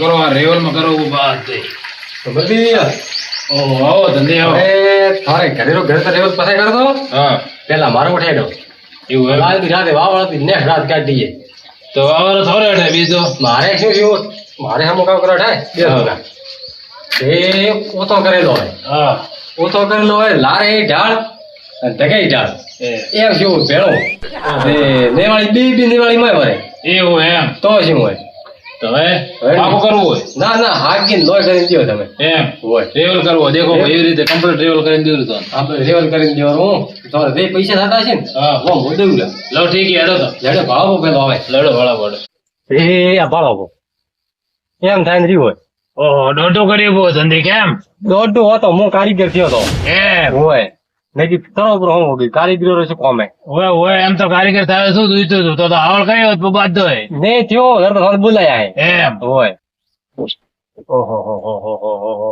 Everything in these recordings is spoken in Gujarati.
કરો આ રેવલ માં કરો બાત તો બધી ઓહો આવો ધંધે આવો થારે ઘરેરો ઘરે તો રેવલ પસાઈ કરતો હા પેલા મારો ઉઠાઈ દો એવું એમ લાલથી રાતે વાવળાથી ને રાત કાઢીએ તો આવરો થોડે અઠે બીજો મારે શું થયું મારે હમો કામ કરો થાય બે હોગા એ ઓતો કરેલો હોય હા ઓતો કરેલો હોય લારે ઢાળ અને ઢગાઈ ઢાળ એમ જેવું ભેળો નેવાળી બી નેવાળી માં વરે એવું એમ તો શું હોય તો હવે પાકું કરવું હોય ના ના હાગીને લોય કરીને દ્યો તમે એમ હોય રેવલ કરવો દેખો એવી રીતે કમ્પ્લીટ રેવલ કરીને દીધું તો આપણે રેવલ કરીને દેવાનું તમારે જે પૈસા થતા છે ને હા હું દેવું લે લો ઠીક હેડો તો જડે ભાવો પેલો આવે લડો ભાડા પડે એ આ ભાળો એમ થાય ને રહ્યું હોય ઓહો દોઢો કરી બહુ ધંધે કેમ દોઢો હતો હું કારીગર થયો હતો એમ હોય નજીક તરો હું ગઈ કારીગરો છે કોમે ઓય ઓય એમ તો કારીગર થાય શું જોઈતું હતું તો આવડ કઈ હોત બાદ દો ને થયો તો બોલાયા એમ હોય ઓહો હો હો હો હો હો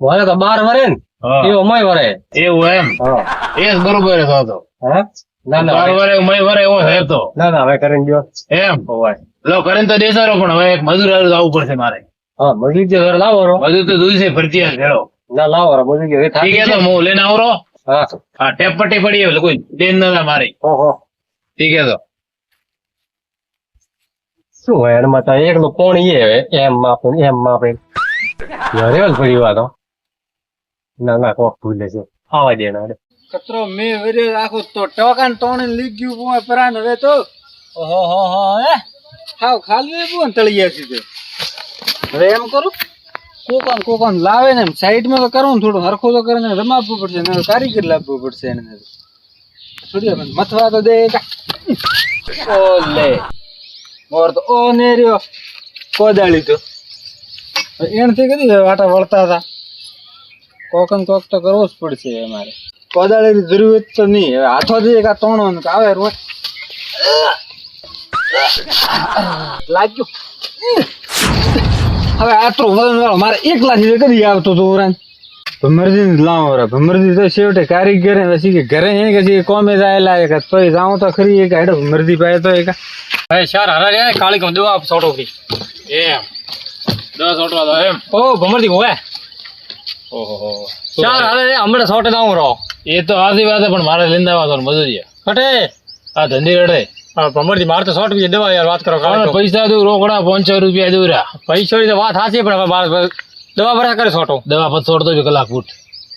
વરે તો 12 વરે ને એવો મય વરે એવું એમ હા એ જ બરોબર હતો હા ના ના બાર વરે મય વરે એવો હતો ના ના હવે કરીને દો એમ હોય લો કરીને તો દેસારો પણ હવે એક મજૂર આવવું પડશે મારે હા મજૂર જે ઘરે લાવો રો મજૂર તો જોઈશે ફરજિયાત ભેળો ના લાવો રો મજૂર જે ઠીક છે તો હું લઈને આવરો હા હા ટેપ પટ્ટી પડી હવે કોઈ દેન ના મારી ઓહો ઠીક છે તો શું હોય એમાં તો એકલો કોણ એ એમ માપે રેવલ પડી વાત ના ના કોક ભૂલે છે આવા દેના કચરો મેં વેરે રાખો તો ટોકાન ટોણે લીક ગયું પોય પરાન હવે તો ઓહો હો હો હે હાવ ખાલી પોન તળિયા સીધે હવે એમ કરું કોકોન લાવે ને સાઈડ માં તો કરવું થોડું હરખો તો કરીને રમાવવું પડશે ને કારીગર લાવવું પડશે એને થોડી મથવા તો દે ઓલે મોર તો ઓ ને રહ્યો કોદાળી તો એણથી કદી વાટા વળતા હતા કોકન કોક તો કરવો જ પડશે અમારે કોદાળીની જરૂરત તો નહીં હવે હાથોથી એક આ તોણો આવે રોજ લાગ્યું હવે આટલું વજન વાળો મારે એકલા થી કદી આવતો હતો ઉરાન ભમરજી લાવો રે ભમરજી તો છેવટે કારીગર પછી કે ઘરે હે કે કોમે જાયેલા એક પછી જાઉં તો ખરી એક હેડો ભમરજી પાય તો એક હવે ચાર હારા રે કાળી કો દેવા છોટો ફ્રી એમ 10 ઓટવા દો એમ ઓ ભમરજી હોવે ઓહો ચાર હારે રે હમણાં છોટે જાઉં રો એ તો આધી વાત પણ મારે લીંદાવા તો મજૂરી કટે આ ધંધી રડે ભમરજી મારે તો 100 રૂપિયા દેવા યાર વાત કરો કાળી પૈસા દઉં રોકડા 500 રૂપિયા દઉરા પૈસા ની તો વાત સાચી પણ હવે મારે દવા ભરા કરે છોટો દવા પછી છોડતો બી કલાક ફૂટ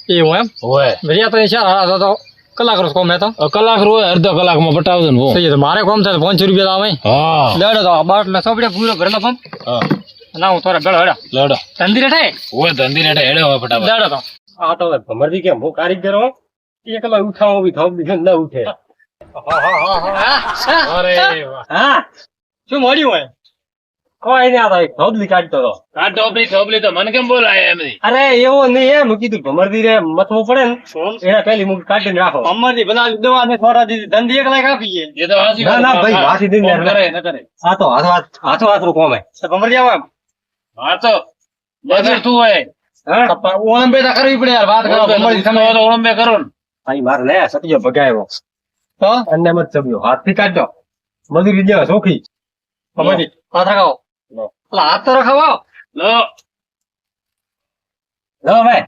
એવું એમ હોય ભૈયા તો ચાર હારા તો કલાક રોજ કોમ તો કલાક રોય અડધો કલાકમાં પટાવજો ને થઈ જાય મારે કોમ થાય 500 રૂપિયા આવે હા લેડો તો બાટલા સોપડે પૂરો ભરેલો પંપ હા ના હું થોડા બેડો હેડો લડો ધંધી રેઠે હોય ધંધી રેટે હેડે હવે ફટાફટ લેડો તો આ તો ભમરજી કેમ હું કારીગર હો એકલા ઉઠાવો બી થાવ બી ના ઉઠે અરે વાહ હા શું મળ્યું હોય કોઈ નહીં આ તો ધોબલી કાઢતો હતો આ ટોપલી તો મને કેમ બોલાય એમ અરે એવો નહીં એમ કીધું ભમરજી રે મથવું પડે ને એના પહેલી મુક કાઢીને રાખો ભમરજી બનાવી દવા ને થોડા દીધી ધંધી એકલા કાપીએ એ તો હાસી ના ના ભાઈ વાસી દીને કરે ન કરે આ તો હાથો નું કોમ હે ભમરજી આવો હા તો મજૂર તું હોય ઓળંબે તો કરવી પડે યાર વાત કરો ભમરજી તમે તો ઓળંબે કરો ને ભાઈ મારે લે સતિયો ભગાયો તો અને મત સબ્યો હાથ થી કાઢજો મજૂરી દેવા સોખી ભમરજી હાથ રખાવો હાથ તો રખાવો લો લો ભાઈ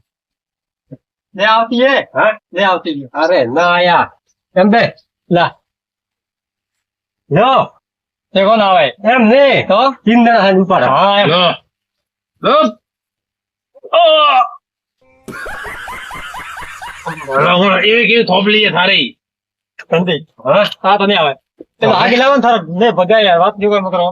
ને આવતી હે હા ને આવતી અરે ના આયા એમ બે લા લો તે કોણ આવે એમ ને તો 3 જણા હાથ ઉપર હા એમ લો લો ઓ એ કેવી થોપલી છે થારી ધંધી હા હા તો નહીં આવે તે આગે લાવો ને થારો ને ભગાય યાર વાત જો કરો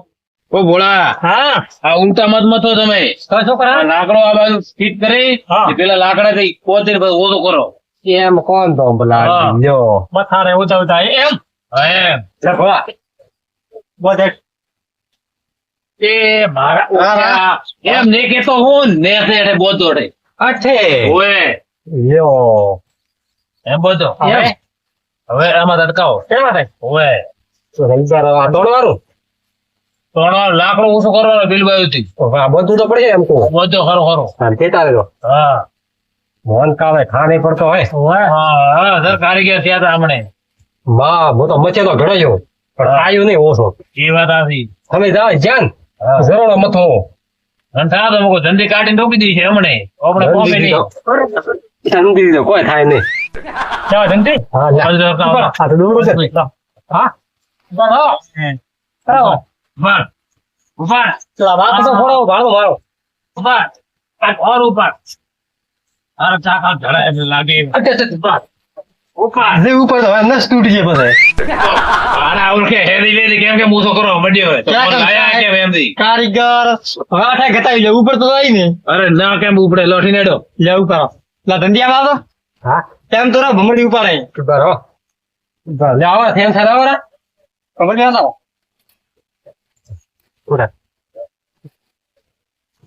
ઓ ભોળા હા આ ઉલટા મત મતો તમે શું કરે આ લાકડો આ બાજુ ફિટ કરી પેલા લાકડા થી કોતરી ઓછો કરો એમ કોણ તો ભલા હા. લ્યો મથારે ઉતા ઉતા એમ હા એમ લે ભલા બોધે એ મારા એમ ને કેતો હું ને એટલે બોધો રે અઠે ઓએ લ્યો એમ બોધો એમ હવે આમાં તડકાવો કેમાં થાય ઓએ તો રવિવાર આ દોડવાનું તો લાકડો ઓછો કરવાનો બિલ બાજુ થી આ બધું તો પડે એમ તો બોધો ખરો ખરો અને કેતા રહેજો હા મોહન કાવે ખાને પડતો હોય હા સર કારીગર થયા હતા હમણે માં હું તો મચે તો ઘડાયો પણ આયું નહીં ઓછો એ વાત આથી તમે જાઓ જાન જરોળો મથો ધંધા તો મૂકો, ધંધી કાઢીને ઠોકી દી છે હમણે આપણે કોમે નહીં ધંધી તો કોઈ થાય નહીં. જાઓ ધંધી હા, જા. આ તો દૂર છે. હા ઉભાર ઉભાર ચલા વાત તો થોડો ભાડો મારો. ઉભાર આ ઓર ઉભાર અરે ચાકા ધડા એટલે લાગે ઉભાર ઉભાર જે ઉપર તો હવે નસ તૂટી જાય પછી. અરે ઓળખે હેરી વેરી કેમ કે મૂસો કરો બડ્યો હોય તો ક્યાં ફોન કરતા લાયા હે? કેમ એમથી કારીગર વાઠે ગતાવી લે ઉપર તો જાય ને અરે ના કેમ ઉપડે લોઠી નેડો લે ઉપર લા ધંધિયા માં હા તેમ તો રા ભમડી ઉપર આવી ઉપર હો લે આવો તેમ સારા આવો રા ખબર નહીં આવો ઉડા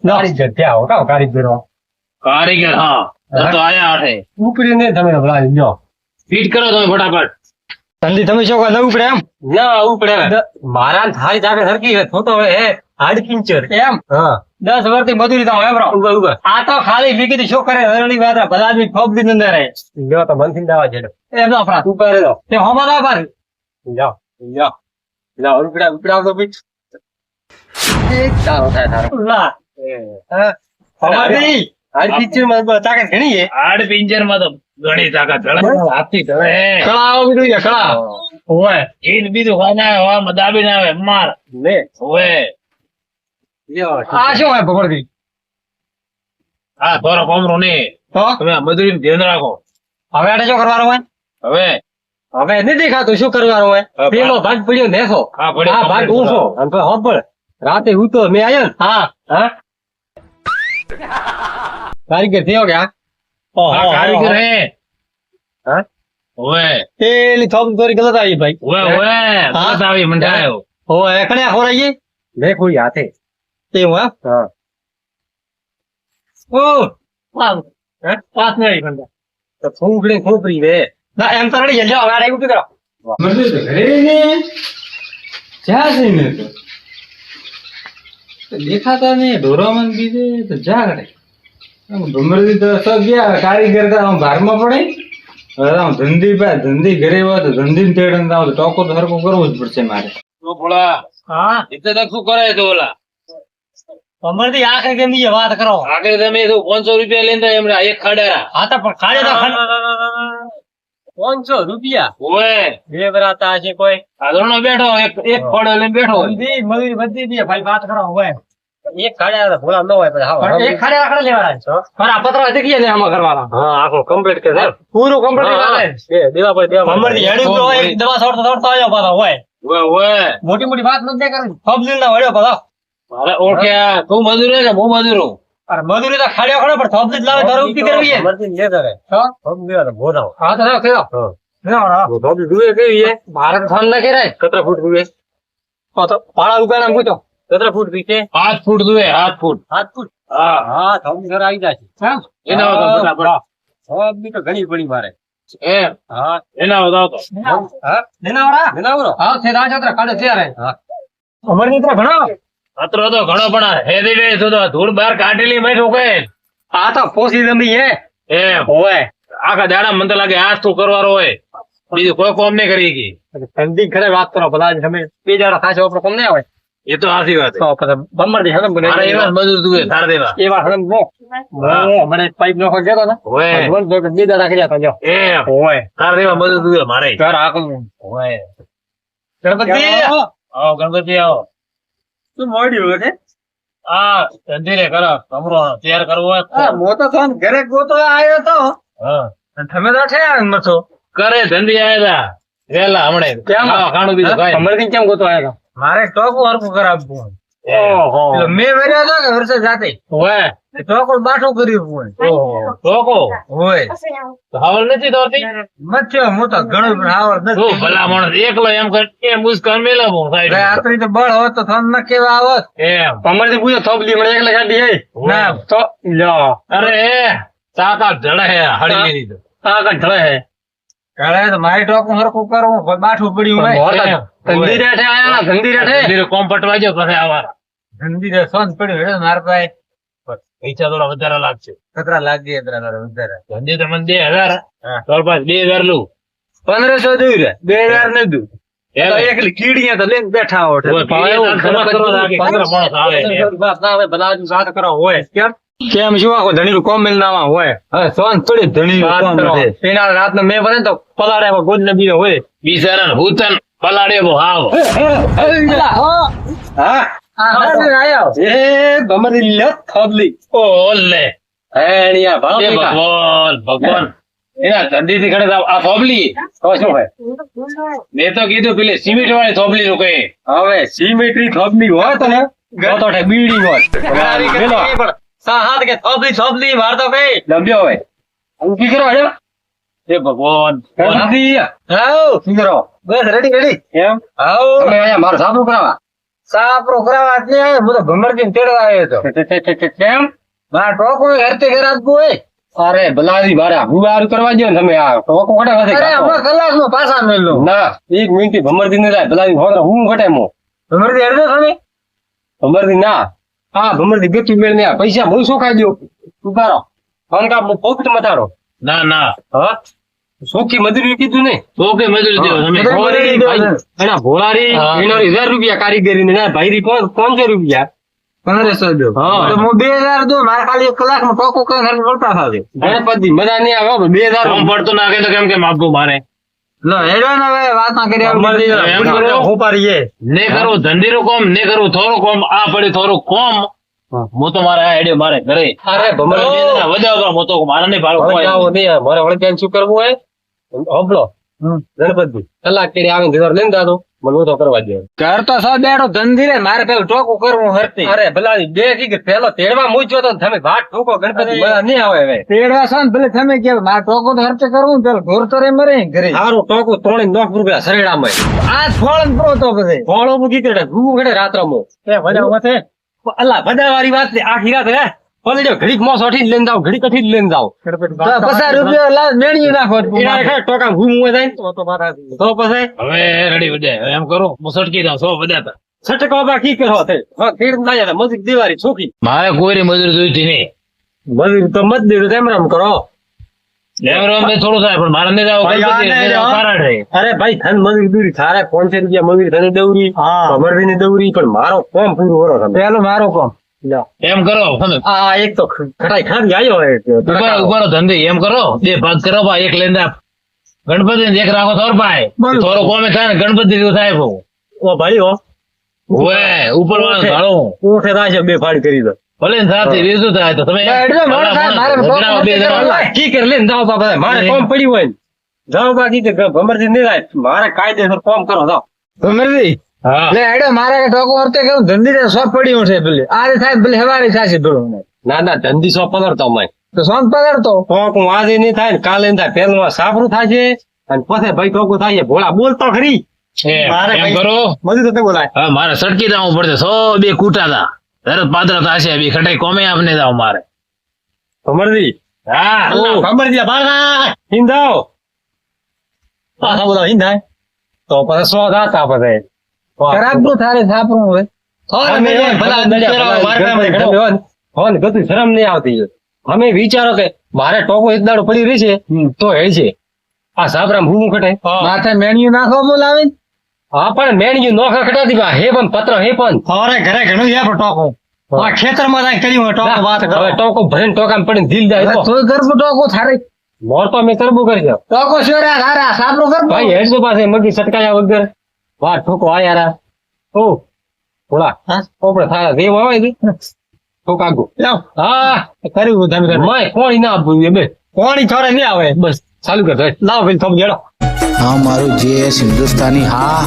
કારીગર ત્યાં આવો કાઓ કારીગરો કારીગર હા તો આયા આઠે ઉપરી ને તમે બોલાવી લ્યો ફીટ કરો તમે ફટાફટ ધંધી તમે શું કહો ઉપડે એમ ના ઉપડે મારા થાળી ચાકે સરકી છે તો હવે હે હાડ કિંચર એમ હા 10 વર્ષથી મજૂરી તો હવે ઉભા ઉભા આ તો ખાલી વીકી શું કરે હરણી વાત બધા આદમી ફોબ દી અંદર રહે લ્યો તો બંધી દાવા જેડો એમ ના ફરા તું કરે દો તે હોમાં ના પાર લ્યો લ્યો લ્યો ઉપડા તો બીચ એક તારો થાય તારો લા હા હમારી હાડ કિંચર માં ચાકે ઘણી છે હાડ પિંજર માં તો ઘણી તાકાત ધડે હાથી ધડે કળાઓ બીજું છે કળા ઓય ઈન બીજું હોય ના હોય દાબી ના આવે માર લે હોય લ્યો આ શું હોય ભગવતી હા થોડો કોમરો ને તો તમે આ મજૂરી ધ્યાન રાખો હવે આને શું કરવાનું હોય હવે હવે નથી દેખાતું શું કરવાનું હોય હા, પેલો ભાગ પડ્યો નેસો હા, પડ્યો, આ ભાગ complete ઊંચો અને પછી હોબર રાતે ઉતો મેં આયો ને હા હા કારીગર થયો કે હા કારીગર હે હા હોય પેલી થોપ દોરી ગલત આવી ભાઈ હોય હોય હા? બસ આવી મંડાયો હો એકડે ખોરાઈએ મેં કોઈ હાથે તે હું હા ઓ વાહ હે પાસ ને આવી બંદા તો ફૂંકડી ખોપરી વે ના એમ તો રડી જજો હવે આડે ઉભી કરો મરજી તો ઘરે ને જ્યાં છે ને તો દેખાતા નહીં ઢોરામાં ને બીજે તો જા કરે ભમરજી તો સબ ગયા કારીગર તો આમ ભારમાં પડે હવે આમ ધંધી ઘરે હોય તો ધંધી ને તેડે ને આમ તો ટોકો તો હરકો કરવો જ પડશે મારે તો ભોળા હા એટલે તો શું કરે છે ઓલા અમરથી આખે કેમ ની વાત કરો આગળ તમે શું 500 રૂપિયા લઈને એમને એક ખાડ્યા હા તો પણ ખાડે તો 500 રૂપિયા હોય બે બરાતા છે કોઈ આદરણો બેઠો એક ખોડો લઈને બેઠો હોય મજૂરી બધી દી ભાઈ વાત કરો હોય એક ખાડે ભોલા ન હોય પછી એક ખાડે આખડે લેવાના છે પણ આ પત્ર હતી કે ને આમાં કરવાના હા આખો કમ્પ્લીટ કે પૂરું કમ્પ્લીટ કરે દેવા પર દેવા અમરથી હેડી તો એક દવા છોડતો આવ્યો પાછો હોય હોય મોટી મોટી વાત નથી કરવાની પબલિન ના વળ્યો પાછો મારે ઓળખ્યા તું મજૂર હે કે હું મજૂર હું અરે મજૂરી તો ખાડ્યો ખડે પણ થોપ જ લાવે તારે ઉભી કરવી છે મરજી લે કરે હા થોપ દેવા બોલાવ હા તો કેવો હા થોપ દુએ કેવી છે ભારત ફોન ના કરાય કતરા ફૂટ દુએ તો પાળા ઉગા નામ પૂછો કતરા ફૂટ દીકે 7 ફૂટ દુએ 7 ફૂટ 7 ફૂટ હા હા થોપ ઘર આવી જાય છે એના વગર ફટાફટ થોપ બી તો ઘણી પડી મારે એમ હા એના વધાવ તો હા લેનાવરો હા છે રાજા કાઢે ત્યારે હા અમારી મિત્ર ઘણા અતરો તો ઘણો પણ હેરી વે તો ધૂળ બહાર કાઢેલી મેં ઠોકે આ તો પોસી જમી હે એમ હોય આખા દાડા મને તો લાગે આજ તું કરવાનો હોય બીજું કોઈ કોમ નહીં કરી ગઈ ઠંડી ખરે વાત કરો ભલા તમે બે જણા ખાશો આપણે કોમ નહીં આવે એ તો સાચી વાત તો પછી બમ્બર થી હલમ બને મારે એવા જ મજૂર તું તાર દેવા એવા હલમ નો મને પાઇપ નો ખોટ ગયો ને હોય ભગવાન જો બે દાડા કર્યા તો જો એમ હોય તાર દેવા મજૂર તું મારે ઘર આકલ હોય ગણપતિ આવો ગણપતિ આવો શું મોડ્યું છે હા ધંધીરે કરો કમરો તૈયાર કરવો હોય તો. મોટો તો ઘરે ગોતો આવ્યો તો હા તમે તો છે મથો કરે ધંધી આયા તા વેલા હમણે કેમ? ખાણું બીજું ખાય અમરથી કેમ ગોતો આવ્યો મારે ટોકો હરકું કરાવવું ઓહો મેં વર્યા હતો કે વર્ષે જાતે હોય ટોકો બાઠું કર્યું ઓહો લોકો હોય તો હાવલ નથી દોરતી મથ્યો મોટો ઘણો આવડ શું ભલા માણસ એકલો એમ કર એ મુસ્કાન મેલા બહુ સાઈડ આતરી તો બળ હોત તો થન ના કેવા આવત એમ અમરથી પૂછો થોપલી મને એકલા કાઢી હે ના તો લ્યો અરે તાકાત જડે હે હળી ની તો આ કઢળે હે કઢળે તો મારી ટોકું હરખું કરવું બાઠું પડ્યું હોય ધંધી રેઠે આયા ના ધંધી રેઠે ધીરે કોમ પટવા જો પછી આવારા ધંધી રે સોન પડ્યું હે માર પાસે પૈસા થોડા વધારે લાગશે કતરા લાગી વધારે ધંધે તો મને 2000 તાર પાસે 2000 લઉં 1500 દઉં રે 2000 ને દઉં એમ. એકલી કીડીએ તો લઈને બેઠા હોય ઓય, પીડીએ તો સમાજ કરવા લાગે, 15 માણસ આવે છે. વાત ના આવે બનાવવાની વાત કરવા હોય કેમ શું આખો ધણીનું કોમ મેલનામાં હોય હવે સોન થોડી ધણીનું કોમ છે એના રાતનો મેં બને તો પલાડે ગોદ ને બીજો હોય બિચારાને ભૂતન પલાડે બહુ હાવ. એ ભમરી લત થોબલી ઓલે હેણિયા એ ભાવ ભગવાન ભગવાન એના ધંધીથી ખડે તો આ થોબલી તો શું હોય મેં તો કીધું પેલી સિમેન્ટ વાળી થોબલી નું કહે હવે સિમેટ્રી થોબલી હોય તો ને તો બીડી હોય પેલો સાત કે થોબલી માર તો કઈ લંબ્યો હોય ઊભી કરો હે એ ભગવાન શું કરો બસ રેડી એમ આવો તમે અહીંયા મારો સાપરો કરાવવા સાપરો કરાવવા જ નહીં આવ્યો હું તો ભમરજી ને તેડવા આવ્યો હતો કેમ મારા ટોકો ઘરતે ઘર આપવું હોય અરે ભલાજી મારે હુવારું કરવા દો ને તમે આ ટોકો કટે નથી અરે હમણાં કલાકમાં પાછા મેળો ના 1 મિનિટ ભમરજી ને જાય ભલાજી હોતરા હું કટે મો ભમરજી હેડજો તમે ભમરજી ના હા ભમરજી ગતિ મેળ ને પૈસા બહુ શું ખાઈ દો ઉભારો ફોન કા પોકેટ મતારો ના ના હા સોખી મજૂરી કીધું ને તો કે મજૂરી દેવો તમે ભોળારી એના ભોળારી એનો 1000 રૂપિયા કારીગરી ને ભાઈ 500 રૂપિયા 1500 દો તો હું 2000 દો મારે ખાલી 1 કલાકમાં ટોકો કરીને હરખ વળતા થાશે ગણપતિ મજા નહીં આવે 2000 ફોર્મ પડતું નાખે તો કેમ કે માપવું મારે લો હેડો ને હવે વાત ના કરી એમ કરો. હું પારીએ ને કરવું ધંધીરું કોમ ને કરવું થોડું કોમ આ પડ્યું થોડું કોમ હું તો મારા આઈડિયા મારે ઘરે અરે ભમરજી વધાવવા હું તો મારા નહીં ભાડું હવે આવો નહીં મારે વળગ્યાને શું કરવું હોય હોબલો ગણપતિ કલાક કેડી આવે ઘર લઈને દાદો મને તો કરવા દે ઘર તો સૌ બેડો ધંધી રે મારે પેલું ટોકું કરવું હરતી અરે ભલા બે કી પેલો તેડવા મૂક્યો તો તમે ભાત ઠોકો ગણપતિ મજા નહીં આવે હવે તેડવા છો ને ભલે તમે કે મારે ટોકો તો હરતે કરવું પેલો ઘોર તો રે મરે ઘરે સારું ટોકું 3 રૂપિયા સરેડામાં આ ફોળન પ્રો તો પછી ફોળો મૂકી કરે ભૂ ઘડે રાત્રમાં એ વજાવ છે અલ્લા બધાવાળી વાત આખી રાત હે બોલે જો ઘડીક મોસ ઓઠી લઈને જાવ ઘડીક અઠી લઈને જાવ 50 રૂપિયા લાવ મેણી નાખો એના ટોકા ભૂ મુએ જાય તો મારા તો પછી હવે રેડી વધે એમ કરો હું સટકી દઉં 100 વધારતા છટકો બાકી કરો તે હા ખેડ ના જાય મજૂરી દિવાળી છોકી મારે કોઈ મજૂરી જોઈતી નહીં મજૂરી તો મત દેજો તેમ રામ કરો લેવરામ ને થોડું થાય પણ મારે નહીં જાવ અરે ભાઈ ધન મજૂરી દૂરી થારે 500 રૂપિયા મજૂરી ધન દઉરી અમરવી ની દઉરી પણ મારો કોમ પૂરું કરો તમે પેલો મારો કોમ એમ કરો આ એક તો ખટાઈ ખાવી આવ્યો હોય ઉભારો ધંધી એમ કરો 2 ભાગ કરો ભાઈ એક લઈને ગણપતિ ને એક રાખો થોર ભાઈ થોડો કોમે થાય ને ગણપતિ જેવું થાય બહુ ઓ ભાઈ હો ઓએ ઉપર વાળો ભાડો ઉઠે થાય છે 2 ફાડી કરી દો ભલે ને સાથે વેચું થાય તો તમે કી કર લઈને જાઓ બાબા મારે કોમ પડ્યું હોય ને જાઓ બાકી કે ભમરજી નહીં થાય મારે કાયદેસર કોમ કરો જાઓ ભમરજી હા લે હેડો મારે ટોકો વર્તે કેવું ધંધી રે સો પડ્યું છે પેલી આજે થાય પેલી હવારી થાશે પેલું ના ના ધંધી સો પકડતો મેં તો સોન પકડતો ટોકું આજે નહીં થાય ને કાલે નહીં થાય પેલું સાપરું થાય છે અને પછી ભાઈ ટોકું થાય છે ભોળા બોલતો ખરી એમ કરો મજૂર તો બોલાય હા મારે સટકી જવું પડશે 100 2 કૂટાતા તરત પાત્ર થશે બી ખટાઈ કોમે આપને જાવ મારે ભમરજી હા ભમરજી ભાગા હિંદાઓ પાછા બોલાવ હિંદાય તો પછી 100 દાતા પછી ખરાબ નું થારે સાપરું હોય શરમ નહીં આવતી અમે વિચારો કે મારે ટોકો એક દાડો પડી રહી છે તો હે છે આ સાપરામ ભૂમું ખટે માથે મેણિયું નાખવા બોલાવે હા પણ મેણિયું નોખા ખટાતી બા હે પણ પત્ર હે પણ અરે ઘરે ઘણું છે પણ ટોકો ખેતરમાં જાય કર્યું ટોકો વાત હવે ટોકો ભરીને ટોકામાં પડીને દિલ જાય તો ગરબો ટોકો થારે મોર તો મેં કરબો કરી દો ટોકો શોરા થારા સાપરો ગરબો ભાઈ હેડજો પાસે મગી સટકાયા વગર વાર ઠોકો આયારા ઓ બોલા ઓપડે થારા દેવ આવે છે ઠોકાગો લાવ હા કર્યું તમે માય કોણી ના આપવું બે કોણી થોડે નહીં આવે બસ ચાલુ કર લાવ ભાઈ થોડું જેડો હા મારું જેએસ હિન્દુસ્તાની હા